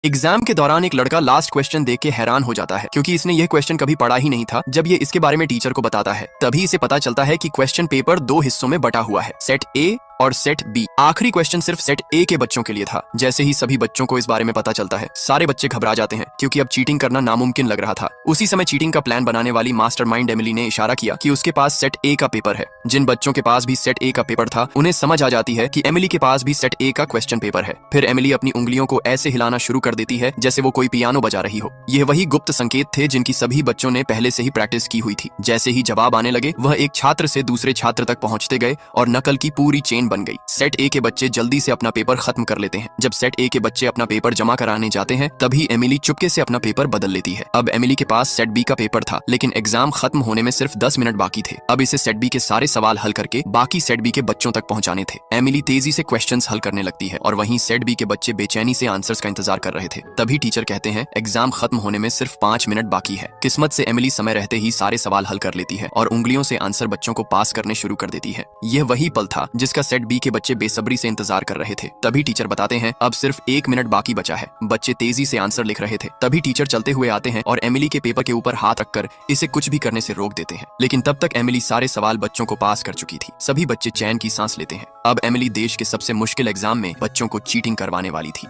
Exam के दौरान एक लड़का लास्ट क्वेश्चन देख के हैरान हो जाता है क्योंकि इसने यह क्वेश्चन कभी पढ़ा ही नहीं था। जब ये इसके बारे में टीचर को बताता है तभी इसे पता चलता है कि क्वेश्चन पेपर दो हिस्सों में बटा हुआ है, सेट ए और सेट बी। आखिरी क्वेश्चन सिर्फ सेट ए के बच्चों के लिए था। जैसे ही सभी बच्चों को इस बारे में पता चलता है सारे बच्चे घबरा जाते हैं क्योंकि अब चीटिंग करना नामुमकिन लग रहा था। उसी समय चीटिंग का प्लान बनाने वाली मास्टरमाइंड एमिली ने इशारा किया कि उसके पास सेट ए का पेपर है। जिन बच्चों के पास भी सेट ए का पेपर था उन्हें समझ आ जाती है कि एमिली के पास भी सेट ए का क्वेश्चन पेपर है। फिर एमिली अपनी उंगलियों को ऐसे हिलाना शुरू कर देती है जैसे वो कोई पियानो बजा रही हो। यह वही गुप्त संकेत थे जिनकी सभी बच्चों ने पहले से ही प्रैक्टिस की हुई थी। जैसे ही जवाब आने लगे वह एक छात्र से दूसरे छात्र तक पहुंचते गए और नकल की पूरी चेन बन गई। सेट ए के बच्चे जल्दी से अपना पेपर खत्म कर लेते हैं। जब सेट ए के बच्चे अपना पेपर जमा कराने जाते हैं तभी एमिली चुपके से अपना पेपर बदल लेती है। अब एमिली के पास सेट बी का पेपर था लेकिन एग्जाम खत्म होने में सिर्फ 10 मिनट बाकी थे। अब इसे सेट बी के सारे सवाल हल करके बाकी सेट बी के बच्चों तक पहुंचाने थे। एमिली तेजी से क्वेश्चंस हल करने लगती है और वहीं सेट बी के बच्चे बेचैनी से आंसर्स का इंतजार कर रहे थे। तभी टीचर कहते हैं एग्जाम खत्म होने में सिर्फ 5 मिनट बाकी है। किस्मत से एमिली समय रहते ही सारे सवाल हल कर लेती है और उंगलियों से आंसर बच्चों को पास करने शुरू कर देती है। यह वही पल था जिसका सेट बी के बच्चे बेसब्री से इंतजार कर रहे थे। तभी टीचर बताते हैं अब सिर्फ 1 मिनट बाकी बचा है। बच्चे तेजी से आंसर लिख रहे थे। तभी टीचर चलते हुए आते हैं और एमिली के पेपर के ऊपर हाथ रखकर इसे कुछ भी करने से रोक देते हैं। लेकिन तब तक एमिली सारे सवाल बच्चों को पास कर चुकी थी। सभी बच्चे चैन की सांस लेते हैं। अब एमिली देश के सबसे मुश्किल एग्जाम में बच्चों को चीटिंग करवाने वाली थी।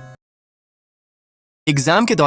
एग्जाम के दौरान